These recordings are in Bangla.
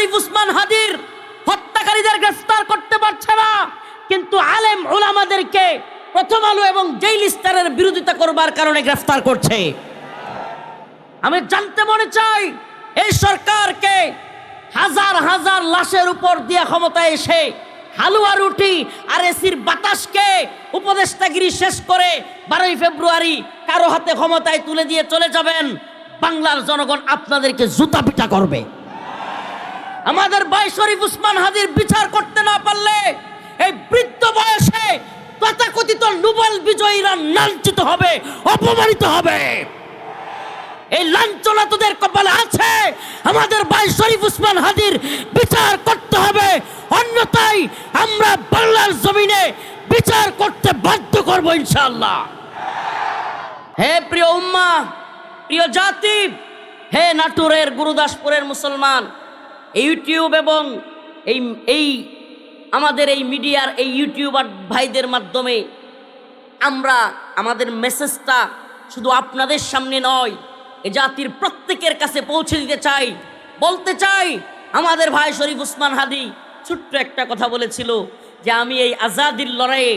শরীফ উসমান হাদির হত্যাকারীদের গ্রেফতার করতে পারছে না, কিন্তু আলেম উলামাদেরকে প্রথম আলো এবং জেইল ইস্তারের বিরোধিতা করবার কারণে গ্রেফতার করছে। আমি জানতে মনে চাই, এই সরকারকে হাজার হাজার লাশের উপর দিয়ে ক্ষমতায় এসে হালুয়া রুটি আর এসির বাতাসকে উপদেষ্টাগিরি শেষ করে 12ই ফেব্রুয়ারি কারো হাতে ক্ষমতায় তুলে দিয়ে চলে যাবেন, বাংলার জনগণ আপনাদেরকে জুতা পিটা করবে। আমাদের ভাই শরীফ উসমান হাদির বিচার করতে না পারলে এই বৃদ্ধ বয়সে তথাকথিত নোবেল বিজয়ীরা লাঞ্ছিত হবে, অপমানিত হবে। এই লাঞ্ছনা তোদের কপালে আছে। আমাদের ভাই শরীফ উসমান হাদির বিচার করতে হবে, অন্যথায় আমরা বাংলার জমিনে বিচার করতে বাধ্য করব ইনশাআল্লাহ। হে প্রিয় উম্মাহ, প্রিয় জাতি, হে নাটোরের গুরুদাসপুরের মুসলমান, ইউটিউব এবং এই আমাদের এই মিডিয়ার এই ইউটিউবার ভাইদের মাধ্যমে আমরা আমাদের মেসেজটা শুধু আপনাদের সামনে নয়, এই জাতির প্রত্যেকের কাছে পৌঁছে দিতে চাই। বলতে চাই, আমাদের ভাই শরীফ উসমান হাদি ছোট্ট একটা কথা বলেছিল যে আমি এই আজাদির লড়াইয়ে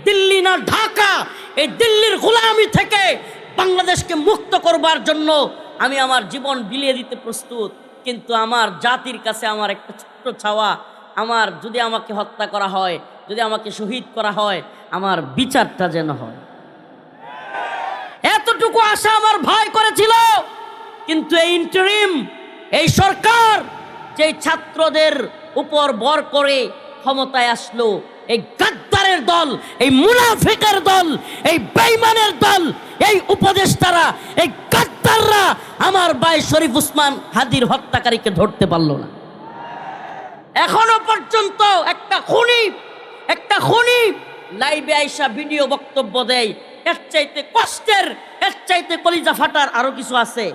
দিল্লি না ঢাকা, এই দিল্লির গোলামি থেকে বাংলাদেশকে মুক্ত করবার জন্য আমি আমার জীবন বিলিয়ে দিতে প্রস্তুত। কিন্তু আমার জাতির কাছে আমার একটা ছোট্ট চাওয়া, আমার যদি আমাকে হত্যা করা হয়, যদি আমাকে শহীদ করা হয়, আমার বিচারটা যেন হয়। এতটুকু আশা আমার ভাই করেছিল। কিন্তু এই ইন্টারিম, এই সরকার যে ছাত্রদের উপর বর করে ক্ষমতায় আসলো, এই গাদ্দারের দল, এই মুনাফিকের দল, এই বেঈমানের দল, এই উপদেষ্টারা, এই গাদ্দাররা আমার ভাই শরীফ উসমান হাদির হত্যাকারীকে ধরতে পারলো না। এখনো পর্যন্ত একটা খুনি লাইভে আইসা ভিডিও বক্তব্য দেয়। এর চাইতে কষ্টের, এর চাইতে কলিজা ফাটার আরো কিছু আছে?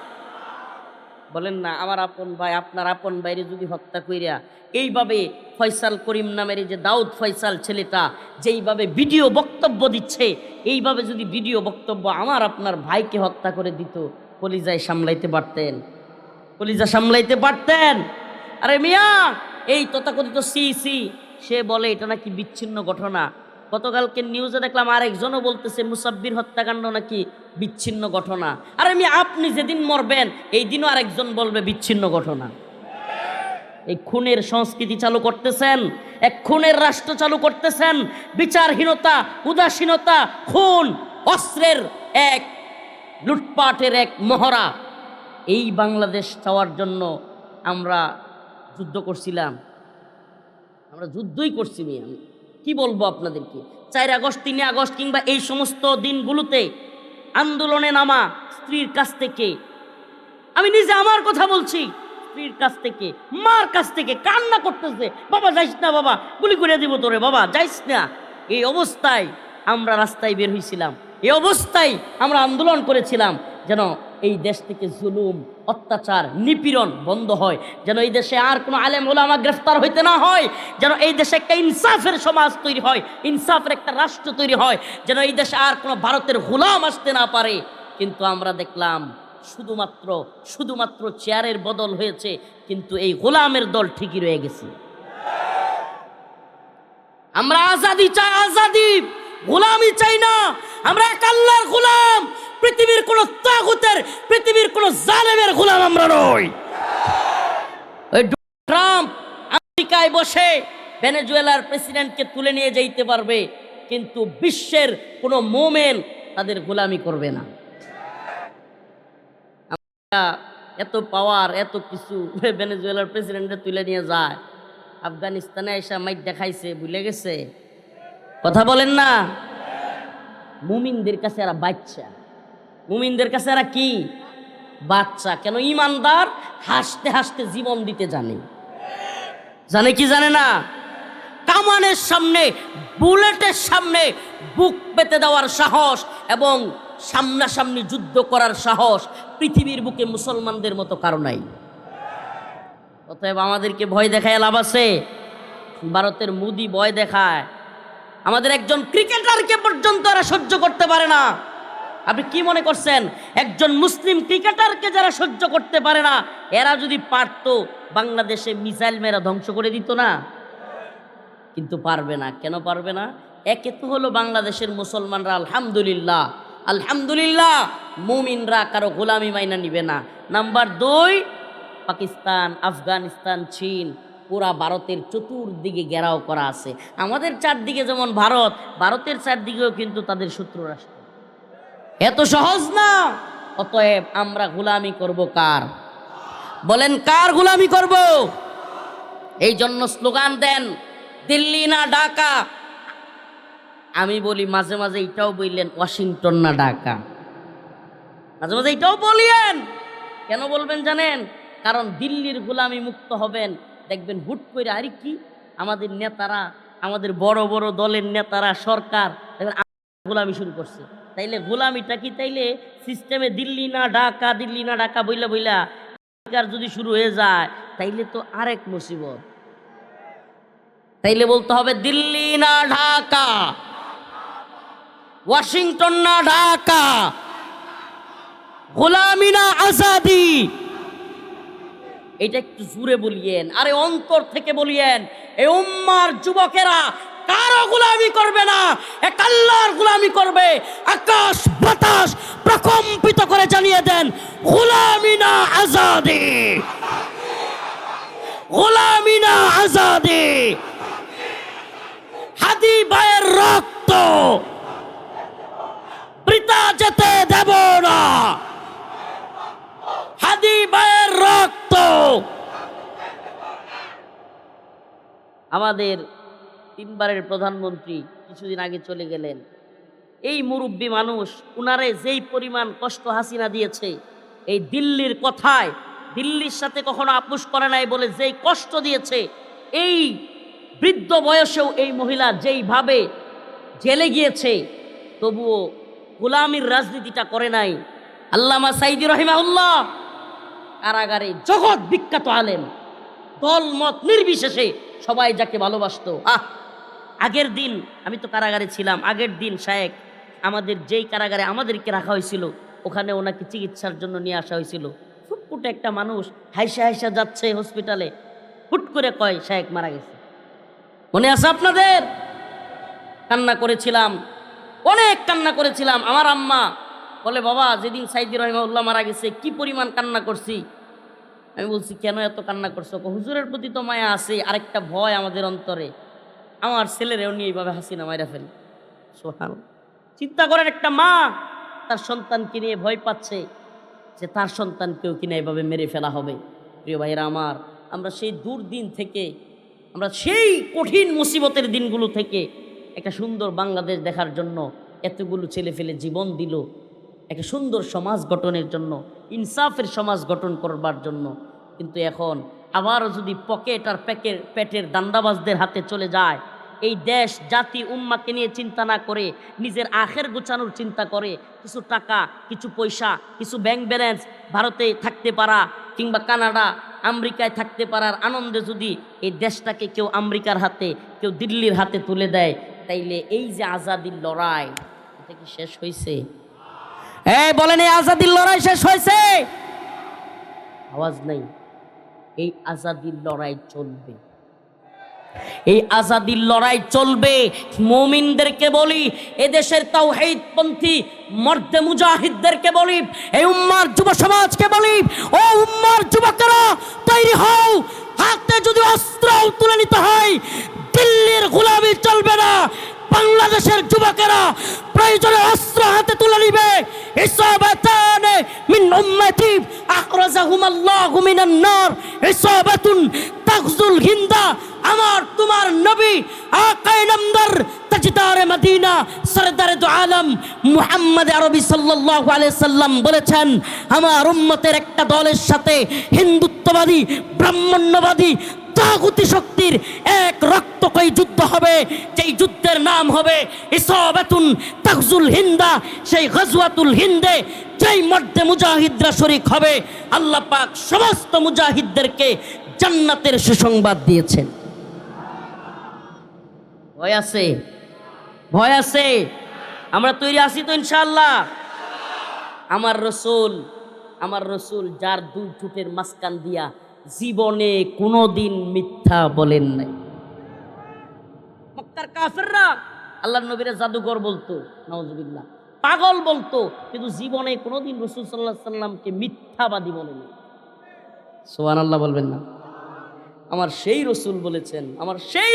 বলেন না। আমার আপন ভাই, আপনার আপন ভাইরে যদি হত্যা কইরা এইভাবে ফয়সাল করিম নামের যে দাউদ ফয়সাল ছেলেটা যেইভাবে ভিডিও বক্তব্য দিচ্ছে, এইভাবে যদি ভিডিও বক্তব্য আমার আপনার ভাইকে হত্যা করে দিত, কলিজায় সামলাইতে পারতেন? কলিজা সামলাইতে পারতেন? আরে মিয়া, এই তথাকথিত সিসি সে বলে এটা নাকি বিচ্ছিন্ন ঘটনা। গতকালকে নিউজে দেখলাম আরেকজনও বলতেছে মুসাব্বির হত্যাকাণ্ড নাকি বিচ্ছিন্ন ঘটনা। আরে মিয়া, আপনি যেদিন মরবেন এই দিনও আরেকজন বলবে বিচ্ছিন্ন ঘটনা। এই খুনের সংস্কৃতি চালু করতেছেন, এক খুনের রাষ্ট্র চালু করতেছেন। বিচারহীনতা, উদাসীনতা, খুন, অস্ত্রের এক লুটপাটের এক মহড়া। এই বাংলাদেশ চাওয়ার জন্য আমরা যুদ্ধ করছিলাম, আমরা যুদ্ধই করছি। আমি কি বলবো আপনাদেরকে, 4 আগস্ট, 3 আগস্ট কিংবা এই সমস্ত দিনগুলোতে আন্দোলনে নামা স্ত্রীর কাছ থেকে, আমি নিজে আমার কথা বলছি, স্ত্রীর কাছ থেকে, মার কাছ থেকে কান্না করতেছে, বাবা যাইস না, বাবা গুলি করে দিব তোরে, বাবা যাইস না। এই অবস্থায় আমরা রাস্তায় বের হয়েছিলাম, এই অবস্থায় আমরা আন্দোলন করেছিলাম যেন এই দেশ থেকে জুলুম, অত্যাচার, নিপীড়ন বন্ধ হয়, যেন এই দেশে আর কোনো আলেম ওলামা গ্রেফতার হইতে না হয়, যেন এই দেশে একটা ইনসাফের সমাজ তৈরি হয়, ইনসাফের একটা রাষ্ট্র তৈরি হয়, যেন এই দেশে আর কোনো ভারতের গোলাম আসতে না পারে। কিন্তু আমরা দেখলাম শুধুমাত্র চেয়ারের বদল হয়েছে, কিন্তু এই গোলামের দল ঠিকই রয়ে গেছে। আমরা আজাদি চাই, আজাদি, গোলামি চাই না। আমরা এক আল্লাহর গোলাম, পৃথিবীর কোন তাগুতের, পৃথিবীর কোন জালেমের গোলাম আমরা নই। ওই ট্রাম্প আমেরিকায় বসে ভেনেজুয়েলার প্রেসিডেন্টকে তুলে নিয়ে যাইতে পারবে, কিন্তু বিশ্বের কোন মোমেন তাদের গোলামি করবে না। এত পাওয়ার, এত কিছু, ভেনেজুয়েলার প্রেসিডেন্টকে তুলে নিয়ে যায়। আফগানিস্তানে এসে মাইক দেখাইছে, ভুলে গেছে? কথা বলেন না। মুমিনদের কাছে এরা বাচ্চা, মুমিনদের কাছে এরা কি? বাচ্চা। কেন? ইমানদার হাসতে হাসতে জীবন দিতে জানে। জানে কি জানে না? কামানের সামনে, বুলেটের সামনে বুক পেতে দেওয়ার সাহস এবং সামনাসামনি যুদ্ধ করার সাহস পৃথিবীর বুকে মুসলমানদের মতো কারো নাই। অতএব আমাদেরকে ভয় দেখায় লাভ আছে? ভারতের মোদি ভয় দেখায়, আমাদের একজন ক্রিকেটারকে পর্যন্ত এরা সহ্য করতে পারে না। আপনি কি মনে করছেন একজন মুসলিম ক্রিকেটারকে যারা সহ্য করতে পারে না, এরা যদি পারতো বাংলাদেশে মিসাইল মেরা ধ্বংস করে দিত না? কিন্তু পারবে না। কেন পারবে না? একে তো হলো বাংলাদেশের মুসলমানরা আলহামদুলিল্লাহ আলহামদুলিল্লাহ মুমিনরা কারো গোলামি মাইনা নিবে না। নাম্বার 2, পাকিস্তান, আফগানিস্তান, চীন পুরা ভারতের চতুর্দিকে ঘেরাও করা আছে। আমাদের চারদিকে যেমন ভারত, ভারতের চারদিকেও কিন্তু তাদের শত্রু রাষ্ট্র। এত সহজ না। অতএব আমরা গোলামি করব কার? বলেন কার গোলামি করব? এই জন্য স্লোগান দেন দিল্লি না ঢাকা। আমি বলি মাঝে মাঝে এটাও বললেন ওয়াশিংটন না ঢাকা, মাঝে মাঝে এটাও বলিয়েন। কেন বলবেন জানেন? কারণ দিল্লির গোলামি মুক্ত হবেন, দেখবেন হুট করে আরে কি আমাদের নেতারা, আমাদের বড় বড় দলের নেতারা, সরকার দেখবেন গোলামি শুরু করছে। তাইলে গোলামিটা কি তাইলে সিস্টেমে দিল্লি না ঢাকা, দিল্লি না ঢাকা বইলা বইলা যদি শুরু হয়ে যায় তাইলে তো আরেক মুসিবত। তাইলে বলতে হবে দিল্লি না ঢাকা, ওয়াশিংটন না ঢাকা, গোলামি না আজাদি। এটা একটু জুড়ে বলিয়েন, আরে অন্তর থেকে বলিয়েন। এই উম্মার যুবকেরা কারো গোলামি করবে না, এক আল্লাহর গোলামি করবে। আকাশ বাতাস প্রকম্পিত করে জানিয়ে দেন গোলামি না আজাদি, গোলামি না আজাদি। হাদি ভাইয়ের রক্ত বৃথা যেতে দেব না, হাদি ভাইয়ের রক্ত। আমাদের 3 বারের প্রধানমন্ত্রী কিছুদিন আগে চলে গেলেন। এই মুরব্বী মানুষ, উনারে যেই পরিমাণ কষ্ট হাসিনা দিয়েছে, এই দিল্লির কথায়, দিল্লির সাথে কখনো আপোষ করে নাই বলে যেই কষ্ট দিয়েছে, এই বৃদ্ধ বয়সেও এই মহিলা যেইভাবে জেলে গিয়েছে, তবুও গোলামির রাজনীতিটা করে নাই। আল্লামা সাইদি রহিমাহুল্লাহ কারাগারে জগৎ বিখ্যাত আলেম, দল মত নির্বিশেষে সবাই যাকে ভালোবাসতো। আগের দিন আমি তো কারাগারে ছিলাম, আগের দিন শায়েক আমাদের যেই কারাগারে আমাদেরকে রাখা হয়েছিল, ওখানে ওনাকে চিকিৎসার জন্য নিয়ে আসা হয়েছিল। ফুটফুটে একটা মানুষ হাইসা হাইসা যাচ্ছে হসপিটালে, হুট করে কয় শায়েক মারা গেছে। মনে আছে আপনাদের? কান্না করেছিলাম, অনেক কান্না করেছিলাম। আমার আম্মা বলে, বাবা যেদিন সাইদি রহিমাহুল্লাহ মারা গেছে কি পরিমাণ কান্না করছি। আমি বলছি কেন এত কান্না করছো? হুজুরের প্রতি তো মায়া আছে, আরেকটা ভয় আমাদের অন্তরে, আমার ছেলেরেও নিয়ে এইভাবে হাসিনা মাইরা ফেলি। সুবহানাল্লাহ। চিন্তা করেন, একটা মা তার সন্তানকে নিয়ে ভয় পাচ্ছে যে তার সন্তানকেও কিনা এভাবে মেরে ফেলা হবে। প্রিয় ভাইরা আমার, আমরা সেই দুর্দিন থেকে, আমরা সেই কঠিন মুসিবতের দিনগুলো থেকে একটা সুন্দর বাংলাদেশ দেখার জন্য এতগুলো ছেলে ফেলে জীবন দিল, একটা সুন্দর সমাজ গঠনের জন্য, ইনসাফের সমাজ গঠন করবার জন্য। কিন্তু এখন আবারও যদি পকেট আর পেটের দান্দাবাজদের হাতে চলে যায়, এই দেশ জাতি উম্মাকে নিয়ে চিন্তা না করে নিজের আখের গোছানোর চিন্তা করে, কিছু টাকা, কিছু পয়সা, কিছু ব্যাংক ব্যালেন্স, ভারতে থাকতে পারা কিংবা কানাডা, আমেরিকায় থাকতে পারার আনন্দে যদি এই দেশটাকে কেউ আমেরিকার হাতে, কেউ দিল্লির হাতে তুলে দেয়, তাইলে এই যে আজাদির লড়াই, এটা কি শেষ হয়েছে? বলেন, এই আজাদির লড়াই শেষ হয়েছে? আওয়াজ নাই। এই আজাদির লড়াই চলবে, এই আজাদির লড়াই চলবে। মুমিনদেরকে বলি, এদেশের তাওহীদপন্থী মর্দে মুজাহিদদেরকে বলি, এই উম্মার যুব সমাজকে বলি, ও উম্মার যুবকেরা তৈরি হও। হাতে যদি অস্ত্র তুলে নিতে হয়, দিল্লির গোলামি চলবে না। বাংলাদেশের যুবকেরা প্রয়োজনে অস্ত্র হাতে তুলে নিবে। ইসাবাতান মিন উম্মতি আখরাজাহুমাল্লাহু মিনান নার, ইসাবাতুন তাগজুল হিন্দা। আমার তোমার নবী আকায়ে নামদার তাজদারে মদিনা সরদারে দু আলম মুহাম্মদ আরবি সাল্লাল্লাহু আলাইহি সাল্লাম বলেছেন, আমার উম্মতের একটা দলের সাথে হিন্দুত্ববাদী, ব্রাহ্মণ্যবাদী, তাগুতি শক্তির এক রক্তকয়ী যুদ্ধ হবে, যেই যুদ্ধের নাম হবে ইসাবাতুন তাগজুল হিন্দা। সেই গজওয়াতুল হিন্দে যেই মর্দে মুজাহিদরা শরীক হবে, আল্লাহ পাক সমস্ত মুজাহিদদেরকে জান্নাতের সুসংবাদ দিয়েছেন। ভয় আছে? ভয় আছে? আমরা তৈরি আছি তো ইনশাআল্লাহ? আমার রসুল যার দুই ঠোঁটের মাঝখান দিয়া জীবনে কোনোদিন মিথ্যা বলেন নাই। মক্কার কাফেররা আল্লাহর নবীরে জাদুঘর বলতো, নাউজুবিল্লাহ, পাগল বলতো, কিন্তু জীবনে কোনোদিন রাসূল সাল্লাল্লাহু আলাইহি সাল্লামকে মিথ্যাবাদী বলেনি। সুবহানাল্লাহ বলবেন না? আমার সেই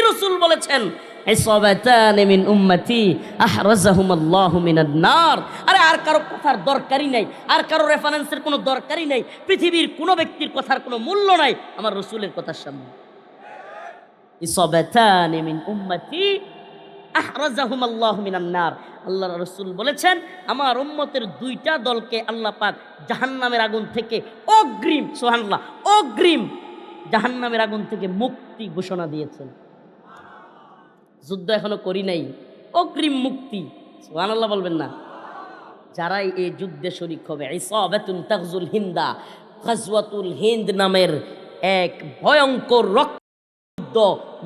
রসুল বলেছেন ইসাবাতানি মিন উম্মতি আহরাজাহুমুল্লাহু মিনান নার। আরে আর কারো কথার দরকারই নাই, আর কারো রেফারেন্সের কোনো দরকারই নাই, পৃথিবীর কোনো ব্যক্তির কথার কোনো মূল্য নাই আমার রসুলের কথার সামনে। ইসাবাতানি মিন উম্মতি আহরাজাহুমুল্লাহু মিনান নার। আল্লাহর রাসূল বলেছেন আমার উম্মতের দুইটা দলকে আল্লাহ পাক জাহান্নামের আগুন থেকে অগ্রিম, সুবহানাল্লাহ, অগ্রিম জাহান্নামের আগুন থেকে মুক্তি ঘোষণা দিয়েছেন। যুদ্ধ এখনো করি নাই, অগ্রিম মুক্তি। সুবহানাল্লাহ বলবেন না? যারাই এই যুদ্ধে শরীক হবে, ইসাবাতুন তাগজুল হিন্দা, গাজওয়াতুল হিন্দ নামের এক ভয়ঙ্কর রক্ত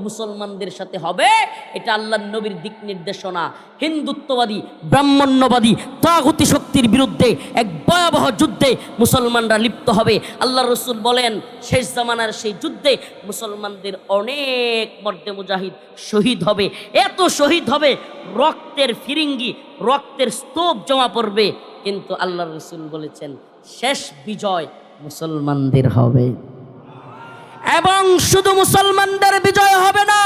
মুসলমানদের সাথে হবে, এটা আল্লাহর নবীর দিক নির্দেশনা। হিন্দুত্ববাদী, ব্রাহ্মণ্যবাদী, তাগুতি শক্তির বিরুদ্ধে এক ভয়াবহ যুদ্ধে মুসলমানরা লিপ্ত হবে। আল্লাহর রাসূল বলেন শেষ জামানার সেই যুদ্ধে মুসলমানদের অনেক মর্দে মুজাহিদ শহীদ হবে, এত শহীদ হবে রক্তের ফিরিঙ্গি, রক্তের স্তূপ জমা পড়বে, কিন্তু আল্লাহর রাসূল বলেছেন শেষ বিজয় মুসলমানদের হবে। এবং শুধু মুসলমানদের বিজয় হবে না,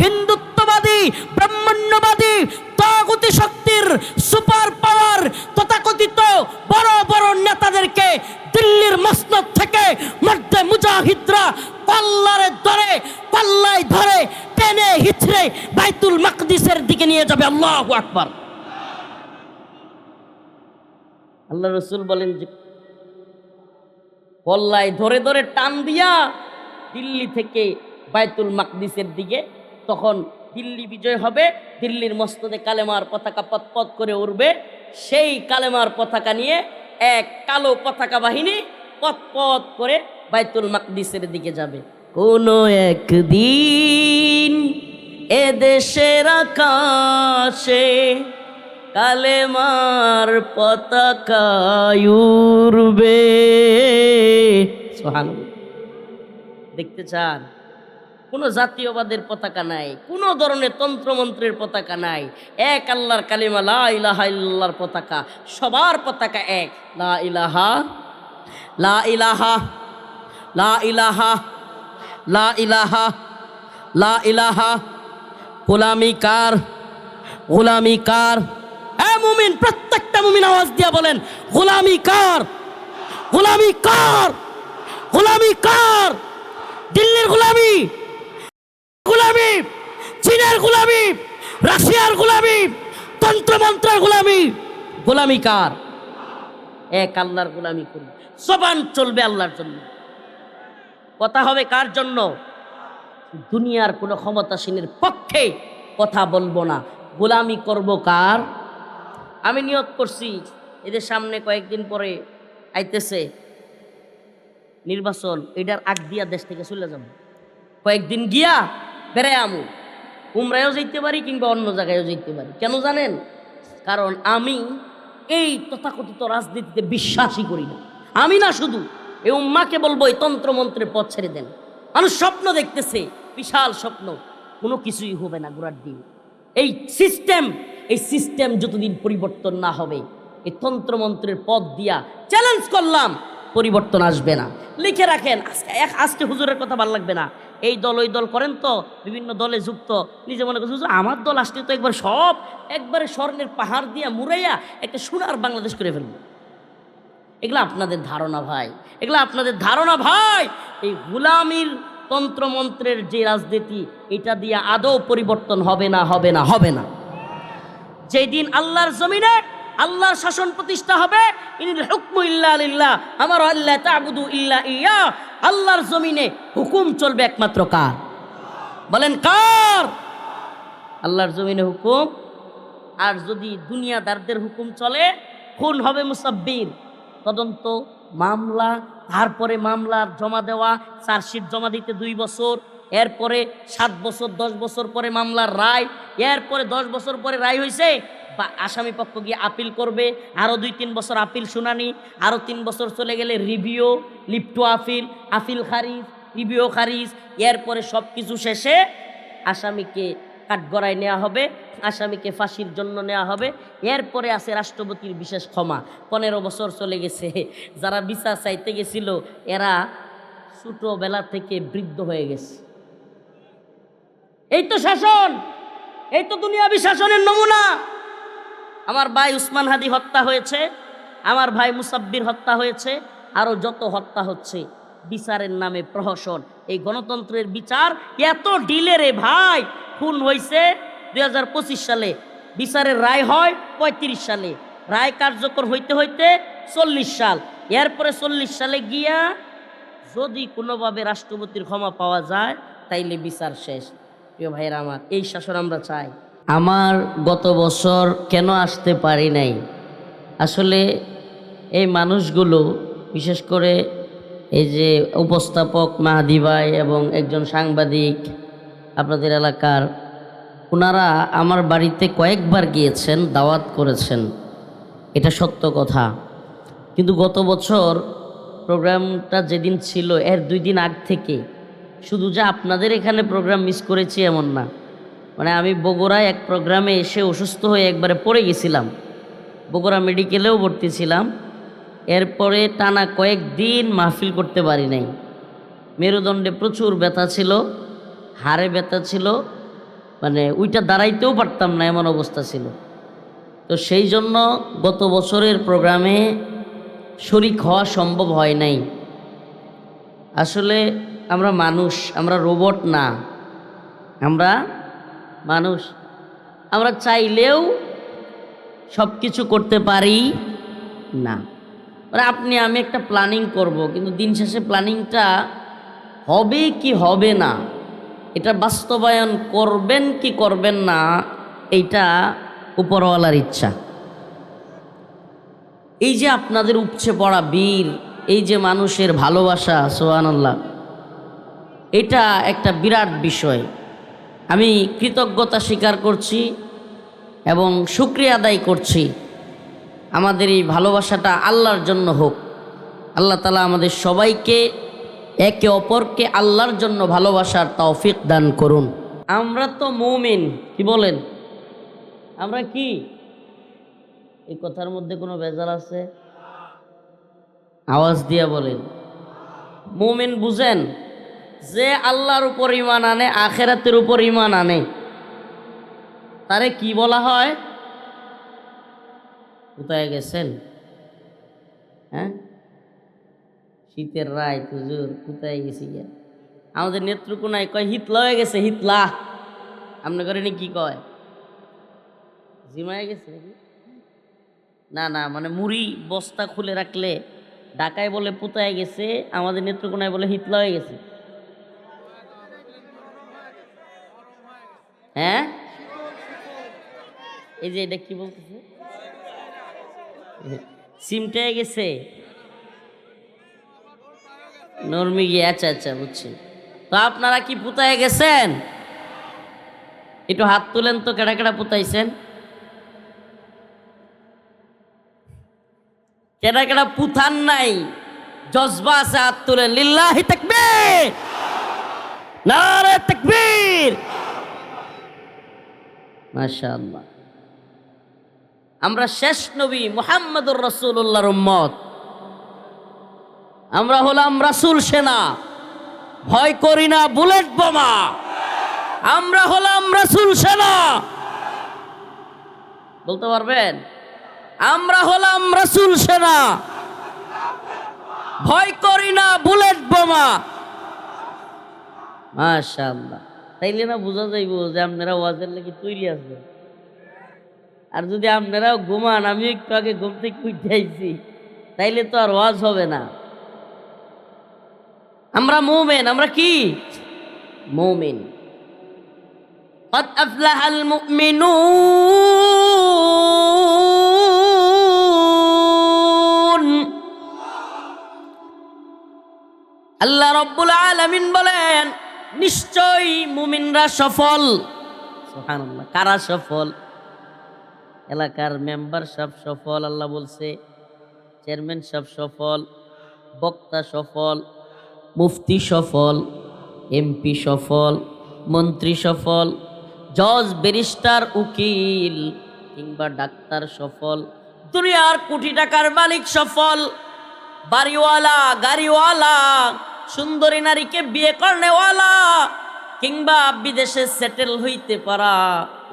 হিন্দুত্ববাদী, ব্রাহ্মণ্যবাদী, তাগুতি শক্তির সুপার পাওয়ার তথাকথিত বড় বড় নেতাদেরকে দিল্লির মসনদ থেকে মর্দে মুজাহিদরা পাল্লায় ধরে টেনে হিচড়ে বাইতুল মাকদিসের দিকে নিয়ে যাবে। আল্লাহু আকবার। আল্লাহ রাসূল বলেন যে পাল্লায় ধরে ধরে টান দিয়া দিল্লি থেকে বাইতুল মাকদিসের দিকে, তখন দিল্লি বিজয় হবে, দিল্লির মসনদে কালেমার পতাকা পতপত করে উড়বে, সেই কালেমার পতাকা নিয়ে এক কালো পতাকা বাহিনী পতপত করে বাইতুল মাকদিসের দিকে যাবে। কোনো একদিন এ দেশের আকাশে কালেমার পতাকা উড়বে। সুবহানাল্লাহ। দেখতে চান? কোনো জাতীয়বাদের পতাকা নাই, কোনো ধরনের তন্ত্রমন্ত্রের পতাকা নাই, এক আল্লাহর কালিমা লা ইলাহা ইল্লাল্লাহর পতাকা, সবার পতাকা এক, লা ইলাহা লা ইলাহা লা ইলাহা লা ইলাহা লা ইলাহা। গোলামি কার? গোলামি কার? এ মুমিন, প্রত্যেকটা মুমিন আওয়াজ দিয়া বলেন গোলামি কার? গোলামি কার? গোলামি কার? দিল্লির গোলামি, গোলামি চীনের গোলামি, রাশিয়ার গোলামি, তন্ত্রমন্ত্রের গোলামি, গোলামি কার? এক আল্লাহর গোলামি করি। জবান চলবে আল্লাহর জন্য, কথা হবে কার জন্য? দুনিয়ার কোনো ক্ষমতাসীনের পক্ষে কথা বলবো না, গোলামি করব কার? আমি নিয়ত করছি এদের সামনে কয়েকদিন পরে আইতেছে নির্বাচন, এটার আগ দিয়া দেশ থেকে চলে যাব, কয়েকদিন গিয়া বেড়ায় আমু, উমরায়ও যেতে পারি কিংবা অন্য জায়গায়ও যেতে পারি। কেন জানেন? কারণ আমি এই তথাকথিত রাজনীতিতে বিশ্বাসই করি না। আমি না, শুধু এই উম্মাকে বলবো এই তন্ত্রমন্ত্রের পথ ছেড়ে দেন। মানুষ স্বপ্ন দেখতেছে, বিশাল স্বপ্ন, কোনো কিছুই হবে না গোড়ার দিন। এই সিস্টেম যতদিন পরিবর্তন না হবে, এই তন্ত্রমন্ত্রের পথ দিয়া চ্যালেঞ্জ করলাম, পরিবর্তন আসবে না। লিখে রাখেন, আজকে হুজুরের কথা ভালো লাগবে না, এই দল ওই দল করেন তো, বিভিন্ন দলে যুক্ত, নিজে মনে করছে হুজুর আমার দল আসলে তো একবারে স্বর্ণের পাহাড় দিয়া মুড়াইয়া একটা সোনার বাংলাদেশ করে ফেলবো। এগুলো আপনাদের ধারণা ভাই, এগুলো আপনাদের ধারণা ভাই। এই গোলামির তন্ত্রমন্ত্রের যে রাজনীতি, এটা দিয়ে আদৌ পরিবর্তন হবে না, হবে না, হবে না। যেদিন আল্লাহর জমিনে আল্লাহর শাসন প্রতিষ্ঠা হবে, ইনিল হুকমু ইল্লা লিল্লাহ, আমার আল্লাহ তা'বুদু ইল্লা ইয়া, আল্লাহর জমিনে হুকুম চলবে একমাত্র কার? বলেন কার? আল্লাহর জমিনে হুকুম। আর যদি দুনিয়াদারদের হুকুম চলে, খুন হবে মুসাব্বির, তদন্ত, মামলা, তারপরে মামলার জমা দেওয়া, চার্জশিট জমা দিতে 2 বছর, এরপরে 7 বছর 10 বছর পরে মামলার রায়, এরপরে 10 বছর পরে রায় হয়েছে, আসামি পক্ষ গিয়ে আপিল করবে, আরও 2-3 বছর আপিল শুনানি, আরও 3 বছর চলে গেলে review, leave to appeal, appeal খারিজ, রিভিউ খারিজ। এরপরে সব কিছু শেষে আসামিকে কাঠগড়ায় নেওয়া হবে, আসামিকে ফাঁসির জন্য নেওয়া হবে। এরপরে আছে রাষ্ট্রপতির বিশেষ ক্ষমা। 15 বছর চলে গেছে, যারা বিচার চাইতে গেছিল এরা ছোটবেলা থেকে বৃদ্ধ হয়ে গেছে। এই তো শাসন, এই তো দুনিয়াবি শাসনের নমুনা। আমার ভাই উসমান হাদি হত্যা হয়েছে, আমার ভাই মুসাব্বির হত্যা হয়েছে, আরও যত হত্যা হচ্ছে বিচারের নামে প্রহসন। এই গণতন্ত্রের বিচার এত ডিলে রে ভাই। খুন হয়েছে 2025 সালে, বিচারের রায় হয় 35 সালে, রায় কার্যকর হইতে হইতে 40 সাল, এরপরে 40 সালে গিয়া যদি কোনোভাবে রাষ্ট্রপতির ক্ষমা পাওয়া যায় তাইলে বিচার শেষ। প্রিয় ভাইয়েরা আমার, এই শাসন আমরা চাই। আমার গত বছর কেন আসতে পারি নাই, আসলে এই মানুষগুলো, বিশেষ করে এই যে উপস্থাপক মাহাদি ভাই এবং একজন সাংবাদিক আপনাদের এলাকার, ওনারা আমার বাড়িতে কয়েকবার গিয়েছেন, দাওয়াত করেছেন, এটা সত্য কথা। কিন্তু গত বছর প্রোগ্রামটা যেদিন ছিল এর 2 দিন আগ থেকে শুধু যে আপনাদের এখানে প্রোগ্রাম মিস করেছি এমন না, মানে আমি বগুড়ায় এক প্রোগ্রামে এসে অসুস্থ হয়ে একবারে পড়ে গেছিলাম, বগুড়া মেডিকেলেও ভর্তি ছিলাম। এরপরে টানা কয়েকদিন মাহফিল করতে পারি নাই, মেরুদণ্ডে প্রচুর ব্যথা ছিল, হাড়ে ব্যথা ছিল, মানে ওইটা দাঁড়াইতেও পারতাম না, এমন অবস্থা ছিল। তো সেই জন্য গত বছরের প্রোগ্রামে শরীক হওয়া সম্ভব হয় নাই। আসলে আমরা মানুষ, আমরা রোবট না, আমরা মানুষ। আমরা চাইলেও সব কিছু করতে পারি না। মানে আপনি আমি একটা প্ল্যানিং করব, কিন্তু দিন শেষে প্ল্যানিংটা হবে কি হবে না, এটা বাস্তবায়ন করবেন কি করবেন না, এইটা উপরওয়ালার ইচ্ছা। এই যে আপনাদের উপচে পড়া বীর, এই যে মানুষের ভালোবাসা, সুবহানাল্লাহ, এটা একটা বিরাট বিষয়। আমি কৃতজ্ঞতা স্বীকার করছি এবং শুকরিয়া আদায় করছি। আমাদের এই ভালোবাসাটা আল্লাহর জন্য হোক। আল্লাহ তাআলা আমাদের সবাইকে একে অপরকে আল্লাহর জন্য ভালোবাসার তৌফিক দান করুন। আমরা তো মুমিন, কি বলেন? আমরা কি? এই কথার মধ্যে কোনো ভেজাল আছে? আওয়াজ দিয়া বলেন। মুমিন বুঝেন? যে আল্লাহর উপর ঈমান আনে, আখিরাতের উপর ঈমান আনে, তারে কি বলা হয়? কোথায় গেছেন? হ্যাঁ, শীতের রাত হুজুর, কোথায় গেছি? আমাদের নেত্রকোনায় কয় হিতলা হয়ে গেছে, হিতলা। আপনি করেন কি কয়? জিমায় গেছে না? না, মানে মুড়ি বস্তা খুলে রাখলে ঢাকায় বলে পুতায় গেছে, আমাদের নেত্রকোনায় বলে হিতলা হয়ে গেছে। হ্যাঁ, এই যে এটা কি বলতেছে, সিমটায় গেছে, নরমি গিয়ে। আচ্ছা আচ্ছা, বুঝছি। তো আপনারা কি পুতায় গেছেন? একটু হাত তুলেন তো, কেডা কেডা পুতাইছেন? কেডা কেডা পুথান নাই, জজবা আছে, হাত তুলেন। লিল্লাহি তাকবীর, নারে তাকবীর, মাশাআল্লাহ। আমরা শেষ নবী মুহাম্মদুর রাসূলুল্লাহর উম্মত। আমরা হলাম রাসূল সেনা, ভয় করি না বুলেট বোমা। আমরা হলাম রাসূল সেনা, বলতে পারবেন? আমরা হলাম রাসূল সেনা, ভয় করি না বুলেট বোমা। মাশাআল্লাহ। তাইলে না বোঝা যাইব যে আপনারা ওয়াজের লাগি তৈরি আছে। আর যদি আপনারাও ঘুমান, আমি একটু আগে ঘুম থেকে উঠে আইছি, তাইলে তো আর ওয়াজ হবে না। আমরা মুমিন। আমরা কি? মুমিন। قد أفلح المؤمنون। আল্লাহ রাব্বুল আলামিন বলেন, নিশ্চয়ই মুমিনরা সফল। সুবহানাল্লাহ। কারা সফল? এলাকার মেম্বার সব সফল, আল্লাহ বলছে চেয়ারম্যান সব সফল, বক্তা সফল, মুফতি সফল, এমপি সফল, মন্ত্রী সফল, জজ, ব্যারিস্টার, উকিল কিংবা ডাক্তার সফল, দুনিয়ার কোটি টাকার মালিক সফল, বাড়িওয়ালা, গাড়িওয়ালা, সুন্দরী নারীকে বিয়ে করনেওয়ালা কিংবা বিদেশে সেটেল হইতে পারা,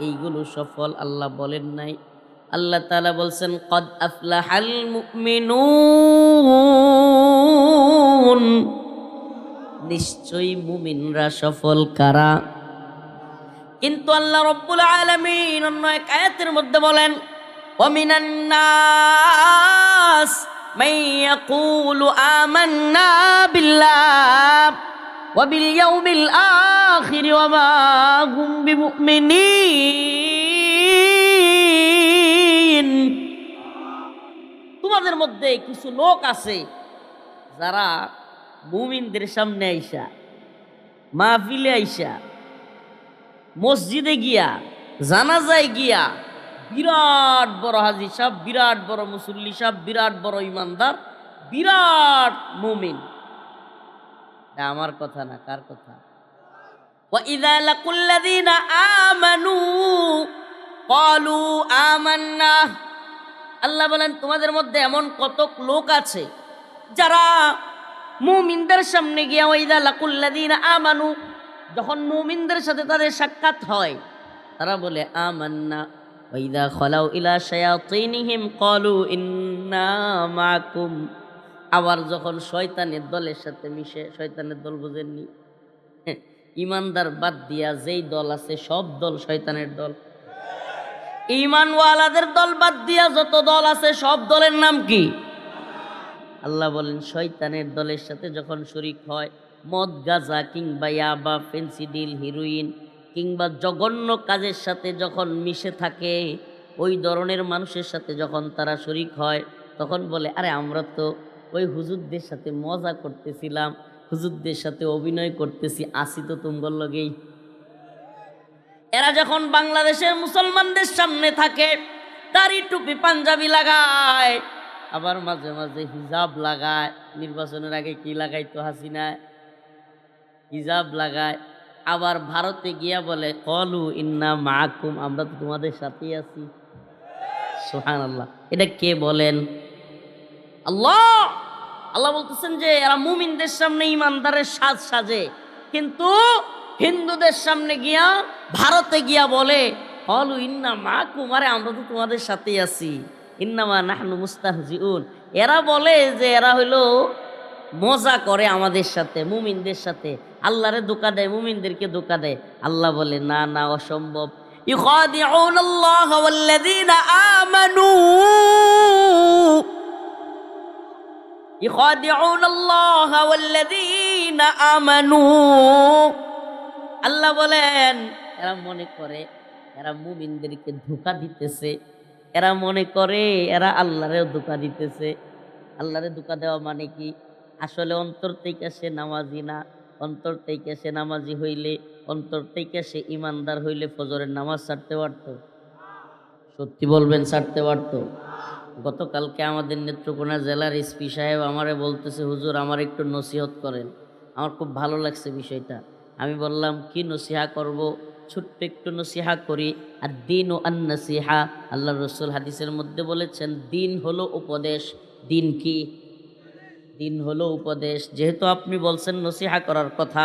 এইগুলো সফল আল্লাহ বলেন নাই। আল্লাহ তাআলা বলছেন কদ আফলাহাল মুমিনুন, নিশ্চয়ই মুমিনরা সফল কারা? কিন্তু আল্লাহ রাব্বুল আলামিন অন্য এক আয়াতের মধ্যে বলেন ওয়ামিনান নাস মান ইয়াকুলু আমান্না বিল্লাহ ওয়া বিল ইয়াউমিল আখির ওয়া মা হুম বিমুমিনিন। তোমাদের মধ্যে কিছু লোক আছে যারা মুমিনদের সামনে আইসা, মাহফিলে আইসা, মসজিদে গিয়া, জানাজায় গিয়া বিরাট বড় হাজী সাহেব, বিরাট বড় মুসল্লি সাহেব, বিরাট বড় ইমানদার, বিরাট মুমিন। এটা আমার কথা না, কার কথা? ওয়া ইযা লাকুল্লাযীনা আমানু ক্বালু আমান্না। আল্লাহ বলেন তোমাদের মধ্যে এমন কত লোক আছে যারা মুমিনদের সামনে গিয়া, ওয়া ইযা লাকুল্লাযীনা আমানু, যখন মুমিনদের সাথে তাদের সাক্ষাৎ হয় তারা বলে আমান্না, ওয়া ইযা খালাউ ইলা শায়াতিনহিম ক্বালু ইন্না মাআকুম। আবার যখন শয়তানের দলের সাথে মিশে, শয়তানের দল বুঝেননি? ইমানদার বাদ দিয়া যেই দল আছে সব দল শয়তানের দল। ঈমানওয়ালাদের দল বাদ দিয়া যত দল আছে সব দলের নাম কি? আল্লাহ বলেন শয়তানের দলের সাথে যখন শরীক হয়, মদ, গাঁজা কিংবা ইয়াবা, ফেন্সিডিল, হিরোইন কিংবা জঘন্য কাজের সাথে যখন মিশে থাকে, ওই ধরনের মানুষের সাথে যখন তারা শরীক হয় তখন বলে আরে আমরা তো ওই হুজুরদের সাথে মজা করতেছিলাম, হুজুরদের সাথে অভিনয় করতেছি, আসি তো তুমগর লগেই। এরা যখন বাংলাদেশের মুসলমানদের সামনে থাকে দাড়ি, টুপি, পাঞ্জাবি লাগায়, আবার মাঝে মাঝে হিজাব লাগায়। নির্বাচনের আগে কি লাগাইতো হাসিনা? হিজাব লাগায়। আবার ভারতে গিয়া বলে কলু ইন্না মাআকুম, আমরা তো তোমাদের সাথেই আছি। সুবহানাল্লাহ। এটা কে বলেন? আল্লাহ। আল্লাহ বলতেছেন যে এরা মুমিনদের সামনে ইমানদারের সাজ সাজে, কিন্তু হিন্দুদের সামনে গিয়া, ভারতে গিয়া বলে কলু ইন্না মাআকুম, আরে আমরা তো তোমাদের সাথেই আছি। ইন্নামা নাহনু মুস্তাহজিউন, এরা বলে যে এরা হইলো মজা করে আমাদের সাথে, মুমিনদের সাথে। আল্লাহরে ধোঁকা দেয়, মুমিনদেরকে ধোঁকা দেয়। আল্লাহ বলে না না, অসম্ভব। ইখাদিউনাল্লাহ ওয়াল্লাযীনা আমানু, ইখাদিউনাল্লাহ ওয়াল্লাযীনা আমানু। আল্লাহ বলেন এরা মনে করে এরা মুমিনদেরকে ধোঁকা দিতেছে, এরা মনে করে এরা আল্লাহরেও ধোঁকা দিতেছে। আল্লাহরে ধোঁকা দেওয়া মানে কি? আসলে অন্তর থেকে সে নামাজি না। অন্তর থেকে সে নামাজি হইলে, অন্তর থেকে সে ইমানদার হইলে ফজরের নামাজ ছাড়তে পারত? সত্যি বলবেন, ছাড়তে পারত? গতকালকে আমাদের নেত্রকোনা জেলার এসপি সাহেব আমারে বলতেছে হুজুর আমার একটু নসিহত করেন। আমার খুব ভালো লাগছে বিষয়টা। আমি বললাম কি নসিহা করব? ছোট্ট একটু নসিহা করি। আর দিন ও আন-নাসিহা, আল্লাহ রসুল হাদিসের মধ্যে বলেছেন দিন হলো উপদেশ। দিন কি? দিন হলো উপদেশ। যেহেতু আপনি বলছেন নসিহা করার কথা,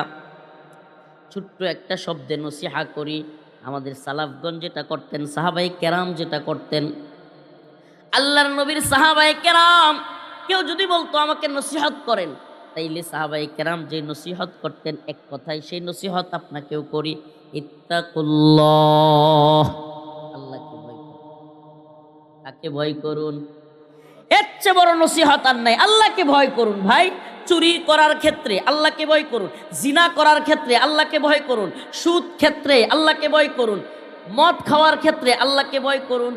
ছোট্ট একটা শব্দে নসিহা করি। আমাদের সালাফগণ যেটা করতেন, সাহাবায়ে কেরাম যেটা করতেন, আল্লাহর নবীর সাহাবায়ে কেরাম কেউ যদি বলতো আমাকে নসিহত করেন, তাইলে সাহাবায়ে কেরাম যে নসিহত করতেন এক কথায়, সেই নসিহত আপনাকেও করি, ইত্তাকুল্লাহ, আল্লাহকে ভয় করুন। কাকে ভয় করুন? এর চেয়ে বড় নসিহত আর নাই। আল্লাহকে ভয় করুন ভাই। চুরি করার ক্ষেত্রে আল্লাহকে ভয় করুন, জিনা করার ক্ষেত্রে আল্লাহকে ভয় করুন, সুদ ক্ষেত্রে আল্লাহকে ভয় করুন, মদ খাওয়ার ক্ষেত্রে আল্লাহকে ভয় করুন।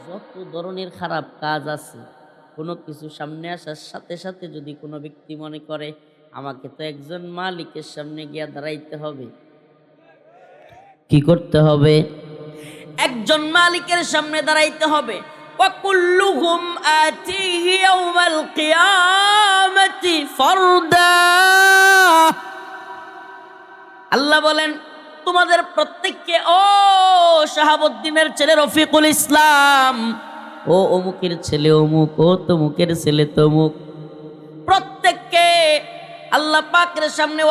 যত ধরনের খারাপ কাজ আছে, কোনো কিছু সামনে আসার সাথে সাথে যদি কোনো ব্যক্তি মনে করে আমাকে তো একজন মালিকের সামনে গিয়া দাঁড়াইতে হবে, কি করতে হবে? একজন মালিকের সামনে দাঁড়াইতে হবে। ওয়াকুল্লুহুম আতিহি ইয়াউমাল কিয়ামাতি ফারদা। আল্লাহ বলেন তোমাদের প্রত্যেককে, ও শাহাবুদ্দিনের ছেলে রফিকুল ইসলাম, ও অমুকের ছেলে অমুক, ও তমুকের ছেলে তমুক, প্রত্যেককে আল্লাহ পাকের সামনে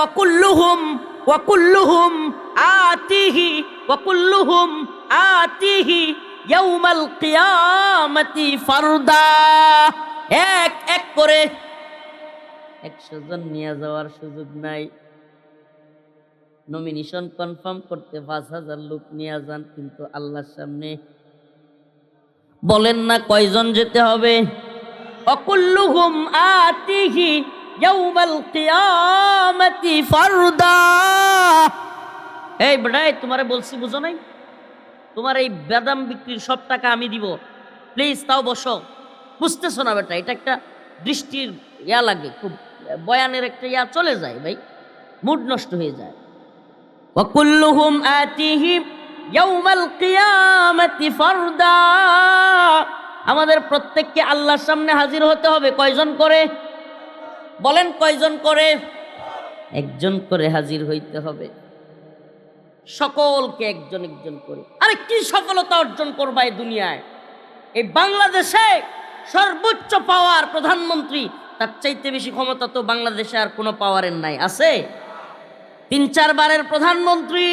ওয়াকুল্লুহুম আতিহি ইয়াউমাল কিয়ামাতি ফারদা। এক এক করে 100 জন নিয়ে যাওয়ার সুযোগ নাই। নমিনেশন কনফার্ম করতে 5000 লোক নিয়ে যান, কিন্তু আল্লাহর সামনে বলেন না কয়জন যেতে হবে। ওয়াকুল্লুহুম আতিহি ইয়াউমাল কিয়ামাতি ফারদা। এই বেটাই, তোমারে বলছি বুঝো নাই? তোমার এই বাদাম বিক্রির সব টাকা আমি দিব, প্লিজ তাও বসো। বুঝতেছো না বেটা? এটা একটা দৃষ্টির ইয়া লাগে, খুব বয়ানের একটা ইয়া চলে যায় ভাই, মুড নষ্ট হয়ে যায়। ওয়াকুল্লুহুম আতিহি ইয়াউমাল কিয়ামাতি ফারদা। আমাদের প্রত্যেককে আল্লাহর সামনে হাজির হতে হবে। কয়জন করে বলেন? কয়জন করে? একজন করে হাজির হইতে হবে। সকলকে একজন একজন করে। আরে কি সফলতা অর্জন করবা এই দুনিয়ায়? এই বাংলাদেশে সর্বোচ্চ পাওয়ার প্রধানমন্ত্রী, তার চাইতে বেশি ক্ষমতা তো বাংলাদেশে আর কোনো পাওয়ারের নাই। আছে? 3-4 বারের প্রধানমন্ত্রী,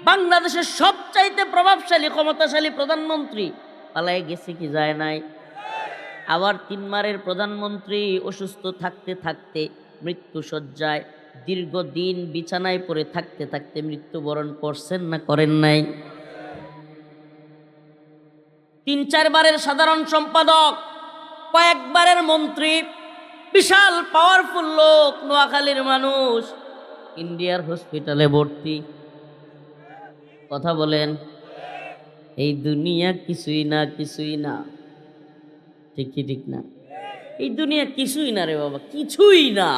বাংলাদেশের সবচাইতে প্রভাবশালী ক্ষমতাশালী প্রধানমন্ত্রী পালায় গেছে কি যায় নাই? আবার 3 বারের প্রধানমন্ত্রী অসুস্থ থাকতে থাকতে মৃত্যু শয্যায় দীর্ঘদিন বিছানায় পড়ে থাকতে থাকতে মৃত্যুবরণ করছেন না করেন নাই? 3-4 বারের সাধারণ সম্পাদক, কয়েকবারের মন্ত্রী, বিশাল পাওয়ারফুল লোক, নোয়াখালীর মানুষ, ইন্ডিয়ার হসপিটালে ভর্তি। কথা বলেন? এই দুনিয়া কিছুই না, কিছুই না। ঠিক কি ঠিক না? এই দুনিয়া কিছুই না রে বাবা, কিছুই না।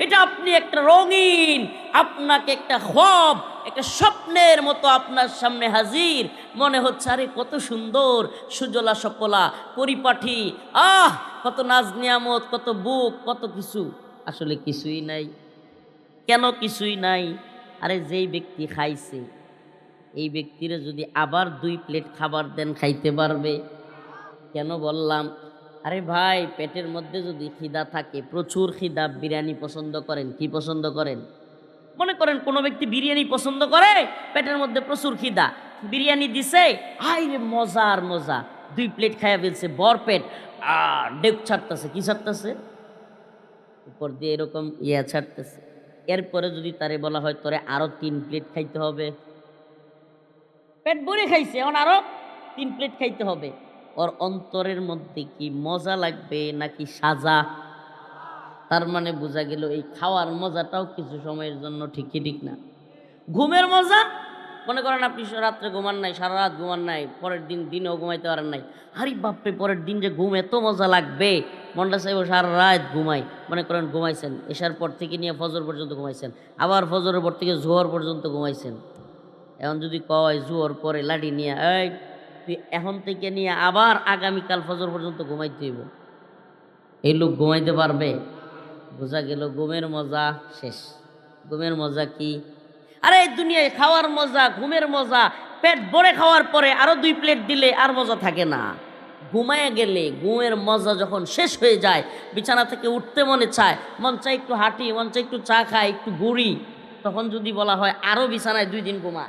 এটা আপনি একটা রঙিন, আপনাকে একটা খ্বাব, একটা স্বপ্নের মতো আপনার সামনে হাজির মনে হচ্ছে। আরে কত সুন্দর, সুজলা সকলা, পরিপাঠি, কত নাজ নিয়ামত, কত বুক, কত কিছু। আসলে কিছুই নাই। কেন কিছুই নাই? আরে যেই ব্যক্তি খাইছে, এই ব্যক্তিরে যদি আবার 2 প্লেট খাবার দেন, খাইতে পারবে? কেন বললাম? আরে ভাই, পেটের মধ্যে যদি খিদা থাকে, প্রচুর খিদা, বিরিয়ানি পছন্দ করেন? কি পছন্দ করেন? মনে করেন কোনো ব্যক্তি বিরিয়ানি পছন্দ করে, পেটের মধ্যে প্রচুর খিদা, বিরিয়ানি দিছে, আইরে মজা আর মজা, 2 প্লেট খাইয়া ফেলছে, ভরপেট, ডেক ছাড়তেছে। কি ছাড়তেছে? উপর দিয়ে এরকম ইয়া ছাড়তেছে। এরপরে যদি তারে বলা হয় তোরে আরো 3 প্লেট খাইতে হবে, পেট ভরে খাইছে, এখন আরো 3 প্লেট খাইতে হবে, ওর অন্তরের মধ্যে কি মজা লাগবে নাকি সাজা? তার মানে বোঝা গেল এই খাওয়ার মজাটাও কিছু সময়ের জন্য। ঠিক কি ঠিক না? ঘুমের মজা, মনে করেন আপনি রাত্রে ঘুমান নাই, সারা রাত ঘুমান নাই, পরের দিন দিনেও ঘুমাইতে পারেন নাই। আরে বাপরে, পরের দিন যে ঘুম এত মজা লাগবে, মনটা চাইব সারা রাত ঘুমাই। মনে করেন ঘুমাইছেন, এশার পর থেকে নিয়ে ফজর পর্যন্ত ঘুমাইছেন, আবার ফজরের পর থেকে জোহর পর্যন্ত ঘুমাইছেন। এখন যদি কয় জোহর পরে লাঠি নিয়ে, এই তুই এখন থেকে নিয়ে আবার আগামীকাল ফজর পর্যন্ত ঘুমাইতে হইব, এই লোক ঘুমাইতে পারবে? বোঝা গেল ঘুমের মজা শেষ। ঘুমের মজা কি? আরে এই দুনিয়ায় খাওয়ার মজা, ঘুমের মজা, পেট ভরে খাওয়ার পরে আরো 2 প্লেট দিলে আর মজা থাকে না। ঘুমায় গেলে ঘুমের মজা যখন শেষ হয়ে যায়, বিছানা থেকে উঠতে মনে চায়, মন চায় একটু হাঁটি, মন চায় একটু চা খাই, একটু ঘুরি, তখন যদি বলা হয় আরো বিছানায় 2 দিন ঘুমা,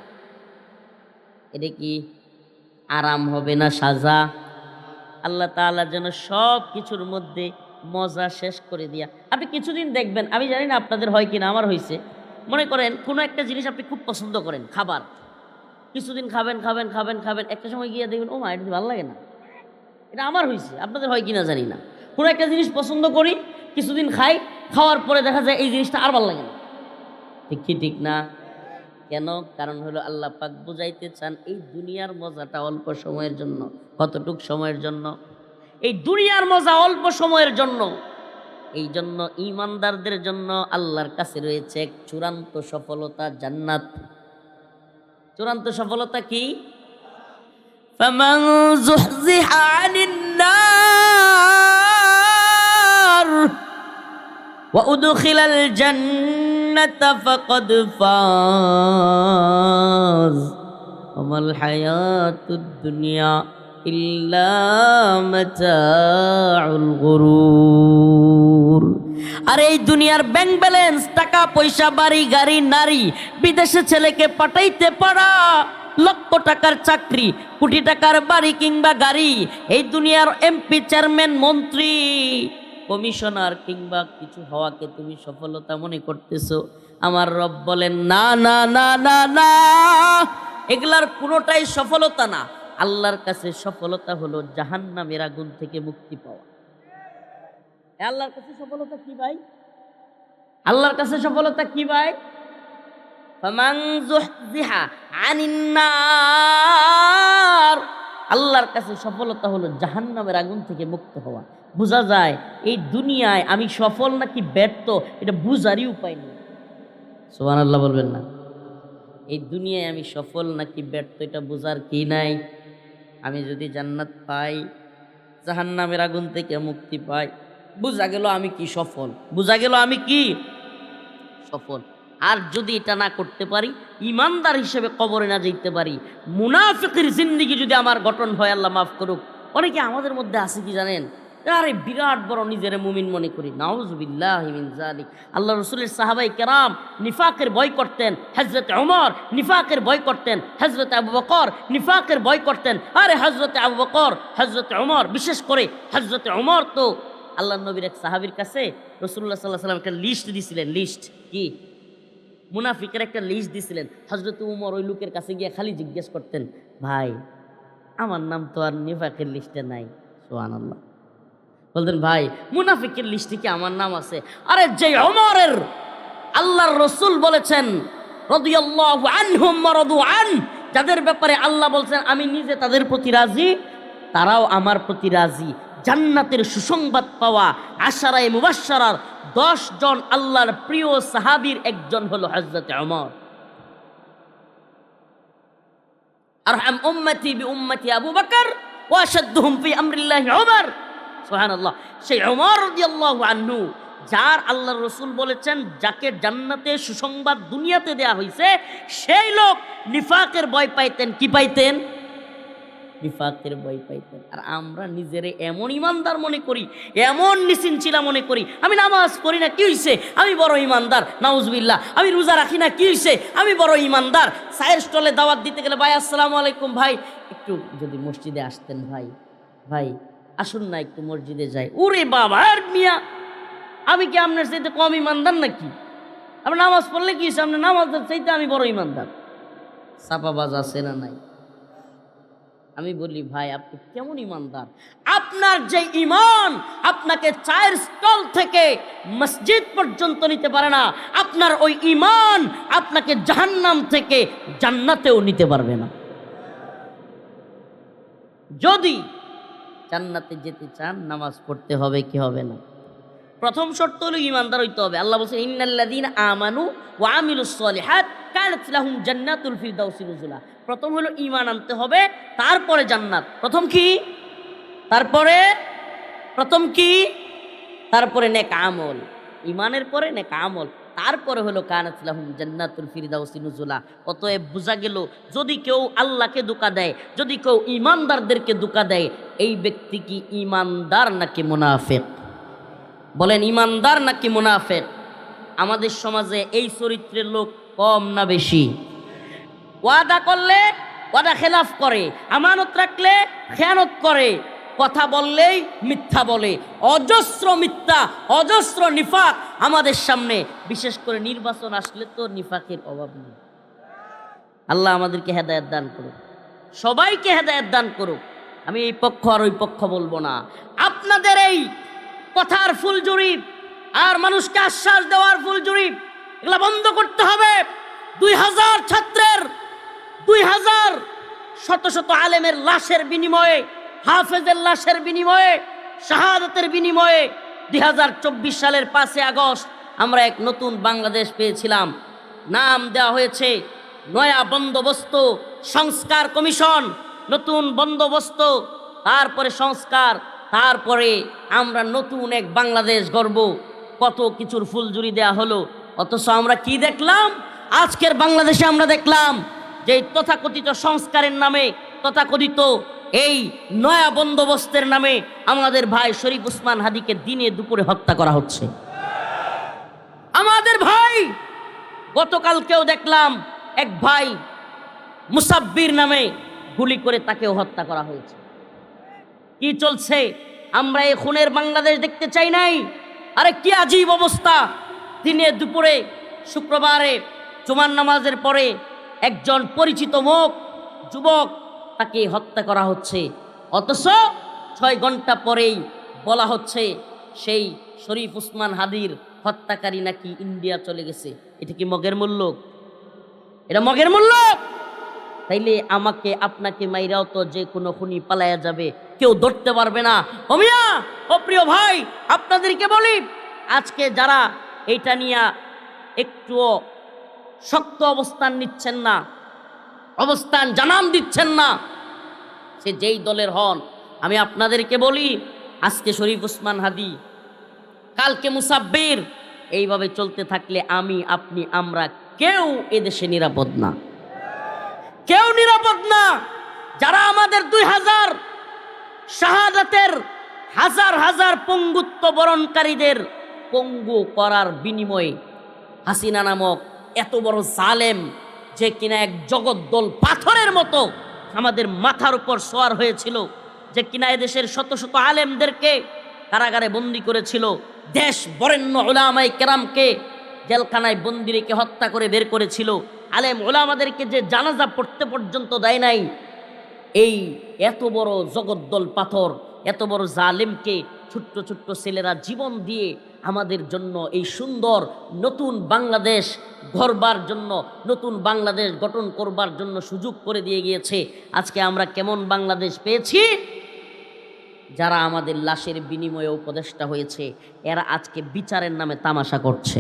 এটা কি আরাম হবে না সাজা? আল্লাহ তাআলা যেন সব কিছুর মধ্যে মজা শেষ করে দিয়া। আপনি কিছুদিন দেখবেন, আমি জানি না আপনাদের হয় কিনা, আমার হয়েছে। মনে করেন কোনো একটা জিনিস আপনি খুব পছন্দ করেন, খাবার, কিছুদিন খাবেন খাবেন খাবেন খাবেন, একটা সময় গিয়ে দেখবেন ও মা, এটা ভালো লাগে না। এটা আমার হয়েছে, আপনাদের হয় কিনা জানি না। কোনো একটা জিনিস পছন্দ করি, কিছুদিন খাই, খাওয়ার পরে দেখা যায় এই জিনিসটা আর ভালো লাগে না। ঠিক কি ঠিক না? কেন? কারণ হলো আল্লাহ পাক বুঝাইতে চান এই দুনিয়ার মজাটা অল্প সময়ের জন্য। কতটুক সময়ের জন্য? এই দুনিয়ার মজা অল্প সময়ের জন্য। এই জন্য ঈমানদারদের জন্য আল্লাহর কাছে রয়েছে এক চূড়ান্ত সফলতা, জান্নাত। চূড়ান্ত সফলতা কি? ফামান যুহজিহা আনিন নার ওয়া উদখিলাল জান্নাতা ফাকাদ ফাজ ওয়ামাল হায়াতুদ দুনিয়া ইল্লা মাতাউল গুরুর। আর এই দুনিয়ার ব্যাংক ব্যালেন্স, টাকা পয়সা, বাড়ি গাড়ি, নারী, বিদেশে ছেলেকে পাঠাইতে পারা, লক্ষ টাকার চাকরি, কোটি টাকার বাড়ি কিংবা গাড়ি, এই দুনিয়ার এমপি, চেয়ারম্যান, মন্ত্রী, কমিশনার কিংবা কিছু হওয়াকে তুমি সফলতা মনে করতেছো। আমার রব বলেন না না না না না, এগুলার কোনোটাই সফলতা না। আল্লাহর কাছে সফলতা হলো জাহান্নামের আগুন থেকে মুক্তি পাওয়া। আল্লাহর কাছে সফলতা কি ভাই? আল্লাহর কাছে সফলতা কি ভাই? ফামান যুহজিহা আনিন নার, আল্লাহর কাছে সফলতা হলো জাহান্নামের আগুন থেকে মুক্ত হওয়া। বোঝা যায় এই দুনিয়ায় আমি সফল নাকি ব্যর্থ, এটা বুঝারই উপায় নেই। সুবহানাল্লাহ বলবেন না? এই দুনিয়ায় আমি সফল নাকি ব্যর্থ এটা বোঝার কি নাই? আমি যদি জান্নাত পাই, জাহান্নামের আগুন থেকে মুক্তি পাই, বোঝা গেল আমি কি সফল, বোঝা গেল আমি কি সফল। আর যদি এটা না করতে পারি, ইমানদার হিসেবে কবরে না যেতে পারি, মুনাফিকের জিন্দেগি যদি আমার গঠন হয়, আল্লাহ মাফ করুক। অনেকে আমাদের মধ্যে আছে কি জানেন, আরে বিরাট বড় নিজের মুমিন মনে করি, নাউযুবিল্লাহি মিন যালিক। আল্লাহ রাসূলের সাহাবায়ে কেরাম নিফাকের ভয় করতেন, হযরত ওমর নিফাকের ভয় করতেন, হযরত আবু বকর নিফাকের ভয় করতেন। আরে হযরত আবু বকর, হযরত ওমর, বিশেষ করে হযরত ওমর তো আল্লাহর নবীর এক সাহাবীর কাছে রাসূলুল্লাহ সাল্লাল্লাহু আলাইহি ওয়াসাল্লাম একটা লিস্ট দিছিলেন। লিস্ট কি? মুনাফিকের একটা লিস্ট দিছিলেন। হযরত ওমর ওই লোকের কাছে গিয়ে খালি জিজ্ঞেস করতেন, ভাই আমার নাম তো আর নিফাকের লিস্টে নাই। সুবহানাল্লাহ। বলতেন, ভাই মুনাফিকের লিস্টে কি আমার নাম আছে? আরে যে ওমরের আল্লাহর রাসূল বলেছেন রাদিয়াল্লাহু আনহুম ওয়া রাদু আন, যাদের ব্যাপারে আল্লাহ বলছেন আমি নিজে তাদের প্রতি রাজি, তারাও আমার প্রতি রাজি। জান্নাতের সুসংবাদ পাওয়া আশারায়ে মুবাশশারার 10 জন আল্লাহর প্রিয় সাহাবীর একজন হলো হযরত ওমর। আরহাম উম্মতি বিউম্মতি আবু বকর ওয়া আশাদ্দুহুম ফি আমরিল্লাহি ওমর। সুবহানাল্লাহ। সেই ওমর রাদিয়াল্লাহু আনহু, যার আল্লাহর রাসূল বলেছেন যাকে জান্নাতে সুসংবাদ দুনিয়াতে দেয়া হয়েছে, সেই লোক নিফাকের ভয় পাইতেন। কি পাইতেন? নিফাকের ভয় পাইতেন। আর আমরা নিজেরে এমন ইমানদার মনে করি, এমন নিচিনচিলা মনে করি, আমি নামাজ পড়ি না কি হইছে, আমি বড় ইমানদার, নাউজুবিল্লাহ। আমি রোজা রাখি না কি হইছে, আমি বড় ইমানদার। চায়ের স্টলে দাওয়াত দিতে গেলে, ভাই আসসালামু আলাইকুম, ভাই একটু যদি মসজিদে আসতেন, ভাই ভাই আসুন না একটু মসজিদে যাই। ওরে বাবা, আর মিয়া আমি কি আপনার চাইতে কম ইমানদার নাকি? আপনি নামাজ পড়লে কি হইছে, আপনার নামাজের চাইতে আমি বড় ইমানদার। চাপাবাজ আছে না নাই? আমি বলি, ভাই আপনি কেমন ইমানদার? আপনার যে ইমান আপনাকে চায়ের স্টল থেকে মসজিদ পর্যন্ত নিতে পারে না, আপনার ওই ইমান আপনাকে জাহান্নাম থেকে জান্নাতেও নিতে পারবে না। যদি জান্নাতে যেতে চান, নামাজ পড়তে হবে কি হবে না? প্রথম শর্ত হলো ইমানদার হইতে হবে। আল্লাহ বলছেন ইন্নাল্লাযীনা আমানু ওয়া আমিলুস সলিহাত কানাত লাহুম জান্নাতুল ফিরদাউসি নুজুলা। প্রথম হলো ঈমান আনতে হবে, তারপরে জান্নাত। প্রথম কি? তারপরে প্রথম কি? তারপরে নেক আমল। ঈমানের পরে নেক আমল, তারপরে হলো কানাত লাহুম জান্নাতুল ফিরদাউসি নুজুলা। অতএব বোঝা গেল, যদি কেউ আল্লাহকে ধোঁকা দেয়, যদি কেউ ঈমানদারদেরকে ধোঁকা দেয়, এই ব্যক্তি কি ঈমানদার নাকি মুনাফিক? বলেন, ঈমানদার নাকি মুনাফিক? আমাদের সমাজে এই চরিত্রের লোক কম না বেশি? ওয়াদা করলে ওয়াদা খেলাফ করে, আমানত রাখলে খেয়ানত করে, কথা বললেই মিথ্যা বলে, অজস্র মিথ্যা, অজস্র নিফাক আমাদের সামনে। বিশেষ করে নির্বাচন আসলে তো নিফাকের অভাব নেই। আল্লাহ আমাদেরকে হেদায়েত দান করুক, সবাইকে হেদায়েত দান করুক। আমি এই পক্ষ আর ওই পক্ষ বলবো না। আপনাদের এই কথার ফুল জরিপ আর মানুষকে আশ্বাস দেওয়ার ফুল জরিপ, এগুলা বন্ধ করতে হবে। 2000 ছাত্রের, 2000 শত শত আলেমের লাশের বিনিময়ে, হাফেজের লাশের বিনিময়ে, শাহাদাতের বিনিময়ে 2024 সালের 5 আগস্ট আমরা এক নতুন বাংলাদেশ পেয়েছিলাম। নাম দেওয়া হয়েছে নয়া বন্দোবস্ত সংস্কার কমিশন। নতুন বন্দোবস্ত, তারপরে সংস্কার, তারপরে আমরা নতুন এক বাংলাদেশ গড়ব। কত কিছুর ফুলঝুরি দেয়া হলো, অথচ আমরা কি দেখলাম? আজকের বাংলাদেশে আমরা দেখলাম যে তথাকথিত সংস্কারের নামে, তথাকথিত এই নয়া বন্দোবস্তের নামে আমাদের ভাই শরীফ ওসমান হাদিকে দিনে দুপুরে হত্যা করা হচ্ছে। আমাদের ভাই গতকালকেও দেখলাম এক ভাই মুসাব্বির নামে গুলি করে তাকেও হত্যা করা হয়েছে। কি চলছে? আমরা এই খুনের বাংলাদেশ দেখতে চাই নাই। আরে কি আজীব অবস্থা! দিনে দুপুরে শুক্রবারে জুমার নামাজের পরে একজন পরিচিত মুখ যুবক তাকে হত্যা করা হচ্ছে, অথচ 6 ঘন্টা পরেই বলা হচ্ছে সেই শরীফ ওসমান হাদির হত্যাকারী নাকি ইন্ডিয়া চলে গেছে। এটা কি মগের মূল্য? এটা মগের মূল্য? তাইলে আমাকে আপনাকে মাইরাও তো যে কোনো খুনি পালায়া যাবে, কেউ ধরতে পারবে না। ওমিয়া, ও প্রিয় ভাই, আপনাদেরকে বলি, আজকে যারা এইটা নিয়ে একটুও শক্ত অবস্থান নিচ্ছেন না, অবস্থান জানান দিচ্ছেন না, সে যেই দলের হন, আমি আপনাদেরকে বলি, আজকে শরীফ ওসমান হাদি, কালকে মুসাব্বির, এইভাবে চলতে থাকলে আমি, আপনি, আমরা কেউ এদেশে নিরাপদ না, কেউ নিরাপদ না। যারা আমাদের 2000 শাহাদাতের হাজার হাজার পঙ্গুত্ব বরণকারীদের পঙ্গু করার বিনিময়ে হাসিনা নামক এত বড় জালেম, যে কিনা এক জগদ্দল পাথরের মতো আমাদের মাথার উপর সওয়ার হয়েছিল, যে কিনা এদেশের শত শত আলেমদেরকে কারাগারে বন্দি করেছিল, দেশ বরেণ্য উলামায়ে কেরামকে জেলখানায় বন্দি রেখে হত্যা করে বের করেছিল, আলেম উলামাদেরকে যে জানাজা পড়তে পর্যন্ত দেয় নাই, এই এত বড় জগদ্দল পাথর, এত বড় জালেমকে ছোট্ট ছোট্ট ছেলেরা জীবন দিয়ে আমাদের জন্য এই সুন্দর নতুন বাংলাদেশ গড়বার জন্য, নতুন বাংলাদেশ গঠন করবার জন্য সুযোগ করে দিয়ে গিয়েছে। আজকে আমরা কেমন বাংলাদেশ পেয়েছি? যারা আমাদের লাশের বিনিময়ে উপদেষ্টা হয়েছে, এরা আজকে বিচারের নামে তামাশা করছে।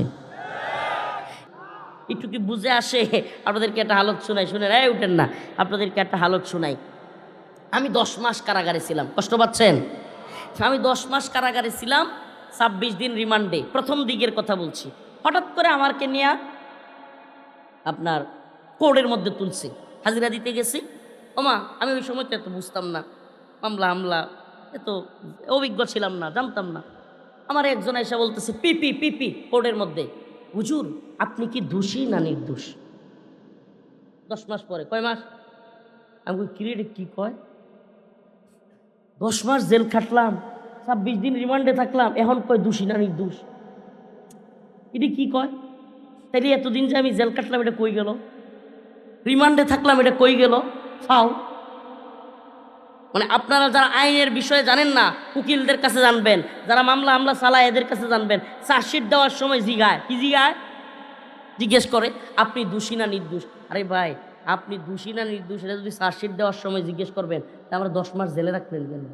একটু কি বুঝে আসে? আপনাদেরকে একটা হালত শোনাই, শুনে এই উঠেন না, আপনাদেরকে একটা হালত শোনাই। আমি 10 মাস কারাগারে ছিলাম, কষ্ট পাচ্ছেন? আমি 10 মাস কারাগারে ছিলাম, 26 দিন রিমান্ডে। প্রথম দিকের কথা বলছি। হঠাৎ করে আমাকে নিয়ে আপনার কোর্টের মধ্যে তুলছে, হাজিরা দিতে গেছি। ওমা, আমি ওই সময় তো এত বুঝতাম না, মামলা এত অভিজ্ঞ ছিলাম না, জানতাম না। আমার একজন এসে বলতেছে পিপি পিপি কোর্টের মধ্যে, হুজুর আপনি কি দোষী না নির্দোষ? 10 মাস পরে। কয় মাস? আমি কিরে কি কয়? 10 মাস জেল খাটলাম, 26 দিন রিমান্ডে থাকলাম, এখন কয় দোষী না নির্দোষ? এটি কি কয়? তাইলে এতদিন যে আমি জেল কাটলাম এটা কই গেল? রিমান্ডে থাকলাম এটা কই গেল? ফাও। মানে আপনারা যারা আইনের বিষয়ে জানেন না, উকিলদের কাছে জানবেন, যারা মামলা চালায় এদের কাছে জানবেন। চার্জশিট দেওয়ার সময় জিগায়, কি জিগায়? জিজ্ঞেস করে আপনি দোষী না নির্দোষ। আরে ভাই, আপনি দোষী না নির্দোষ এটা যদি চার্জশিট দেওয়ার সময় জিজ্ঞেস করবেন, তা আমরা 10 মাস জেলে রাখলেন কেন?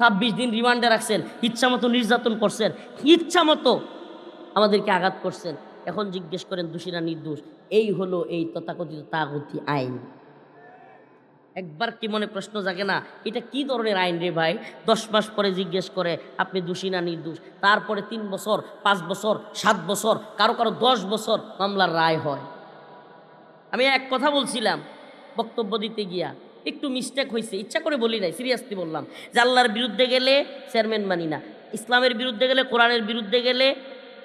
26 দিন রিমান্ডে রাখছেন, ইচ্ছা মতো নির্যাতন করছেন, ইচ্ছা মতো আমাদেরকে আঘাত করছেন, এখন জিজ্ঞেস করেন দোষী না নির্দোষ। এই হলো এই তথাকথিত তাগুতি আইন। একবার কি মনে প্রশ্ন জাগে না, এটা কি ধরনের আইন রে ভাই? 10 মাস পরে জিজ্ঞেস করে আপনি দোষী না নির্দোষ, তারপরে 3 বছর, 5 বছর, 7 বছর, কারো 10 বছর মামলার রায় হয়। আমি এক কথা বলছিলাম বক্তব্য দিতে গিয়া, একটু মিস্টেক হয়েছে, ইচ্ছা করে বলি নাই, সিরিয়াসলি বললাম যে আল্লাহর বিরুদ্ধে গেলে চেয়ারম্যান মানি না, ইসলামের বিরুদ্ধে গেলে, কোরআনের বিরুদ্ধে গেলে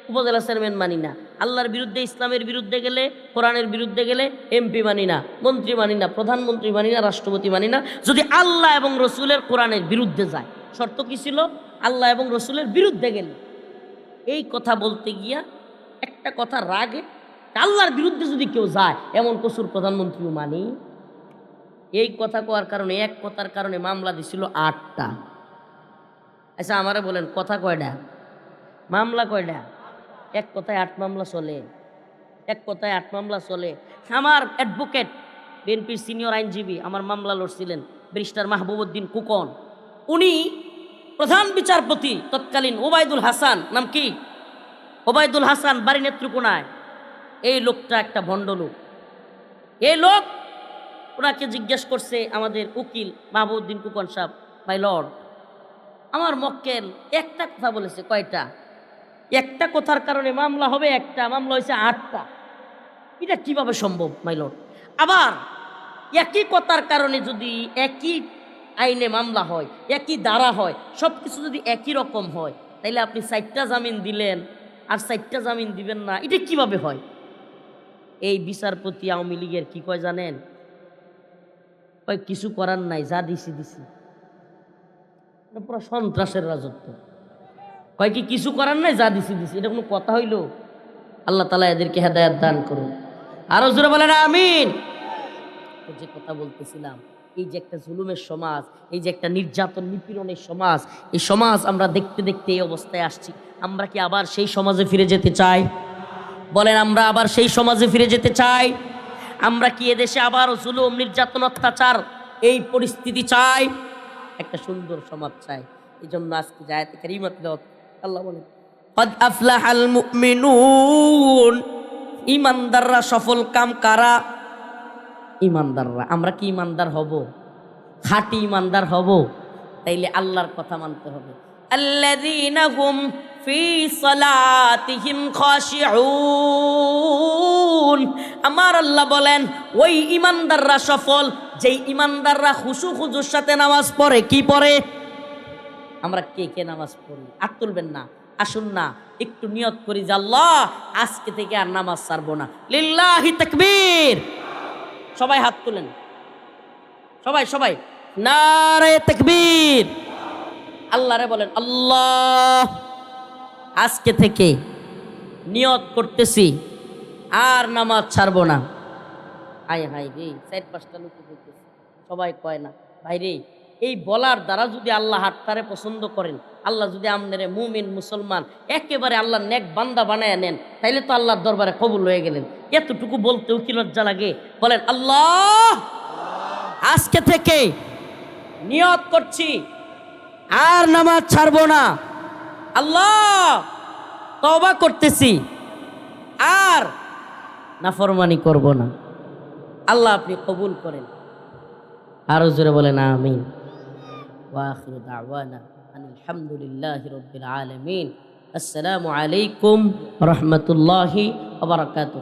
উপজেলা চেয়ারম্যান মানি না, আল্লাহর বিরুদ্ধে, ইসলামের বিরুদ্ধে গেলে, কোরআনের বিরুদ্ধে গেলে এমপি মানি না, মন্ত্রী মানি না, প্রধানমন্ত্রী মানি না, রাষ্ট্রপতি মানি না, যদি আল্লাহ এবং রসুলের কোরআনের বিরুদ্ধে যায়। শর্ত কি ছিল? আল্লাহ এবং রসুলের বিরুদ্ধে গেলে। এই কথা বলতে গিয়া একটা কথা রাগে, আল্লাহর বিরুদ্ধে যদি কেউ যায় এমন কসুর প্রধানমন্ত্রীও মানি। এই কথা কোয়ার কারণে, এক কথার কারণে মামলা দিছিল 8টা। আচ্ছা আমারে বলেন কথা কয়টা? মামলা কয়টা? এক কথায় 8 মামলা চলে, এক কথায় 8 মামলা চলে। আমার অ্যাডভোকেট, বিএনপির সিনিয়র আইনজীবী, আমার মামলা লড়ছিলেন ব্যারিস্টার মাহবুবউদ্দিন কুকন। উনি প্রধান বিচারপতি তৎকালীন ওবায়দুল হাসান, নাম কি? ওবায়দুল হাসান, বাড়ি নেত্রকোনায়। এই লোকটা একটা ভণ্ড লোক। এই লোক ওনাকে জিজ্ঞেস করছে আমাদের উকিল মাহবুবউদ্দিন কুকন সাহেব, মাই লর্ড, আমার মক্কেল একটা কথা বলেছে। কয়টা? একটা কথার কারণে মামলা হবে, একটা মামলা হয়েছে 8টা। এটা কিভাবে সম্ভব মাই লর্ড? আবার একই কথার কারণে যদি একই আইনে মামলা হয়, একই ধারা হয়, সব কিছু যদি একই রকম হয়, তাইলে আপনি 4টা জামিন দিলেন আর 4টা জামিন দিবেন না, এটা কিভাবে হয়? এই বিচারপতি আওয়ামী লীগের কি কয় জানেন? কয় কিছু করার নাই, যা দিছি দিছি। এটা পুরো সন্ত্রাসের রাজত্ব। কয় কি কিছু করার নাই, যা দিছি দিছি। এটা কোনো কথা হইল? আল্লাহ তাআলা এদেরকে হেদায়েত দান করুন। আরো জোরে বলেন আমিন। যে কথা বলতেছিলাম, এই যে একটা জুলুমের সমাজ, এই যে একটা নির্যাতন নিপীড়নের সমাজ, এই সমাজ আমরা দেখতে দেখতে এই অবস্থায় আসছি। আমরা কি আবার সেই সমাজে ফিরে যেতে চাই? বলেন, আমরা আবার সেই সমাজে ফিরে যেতে চাই? আমরা কি এদেশে আবার জুলুম নির্যাতন অত্যাচার এই পরিস্থিতি চাই? একটা সুন্দর সমাজ চাই। এই জন্য আজকে আয়াতে কারিমা তিলাওয়াত আল্লাহ বলেন, কদ আফলাহাল মুমিনুন, ঈমানদাররা সফল কাম কারা? ঈমানদাররা। আমরা কি ঈমানদার হব? খাঁটি ঈমানদার হব? তাইলে আল্লাহর কথা মানতে হবে। আল্লাযীনা হুম ফি সালাতিহিম খাশিউন। আমার আল্লাহ বলেন, ওই ঈমানদাররা সফল যেই ঈমানদাররা খুশু খুজুর সাথে নামাজ পড়ে। কি পড়ে? আমরা কে কে নামাজ পড়ি? হাত তুলবেন না, আসুন না একটু নিয়ত করি যে আল্লাহ আজকে থেকে আর নামাজ ছাড়বো না। লিল্লাহি তাকবীর। সবাই হাত তুলেন, সবাই সবাই নারে তাকবীর। আল্লাহরে বলেন, আল্লাহ আজকে থেকে নিয়ত করতেছি আর নামাজ ছাড়বো না। হাই হাই রে, 4-5টা লোক বলতেছে, সবাই কয় না ভাই রে। এই বলার দ্বারা যদি আল্লাহ হাতটারে পছন্দ করেন, আল্লাহ যদি আপনারে মুমিন মুসলমান একেবারে আল্লাহ নেক বান্দা বানায় নেন, তাইলে তো আল্লাহর দরবারে কবুল হয়ে গেলেন। এতটুকু বলতেও কি লজ্জা লাগে? বলেন, আল্লাহ আজকে থেকে নিয়ত করছি আর নামাজ ছাড়বো না। আল্লাহ তওবা করতেছি আর নাফরমানি করব না। আল্লাহ আপনি কবুল করেন। আরো জোরে বলেন আমিন। ওয়া আখিরু দাওয়ানা আনিল হামদুলিল্লাহি রাব্বিল আলামিন। আসসালামু আলাইকুম ওয়া রাহমাতুল্লাহি ওয়া বারাকাতুহু।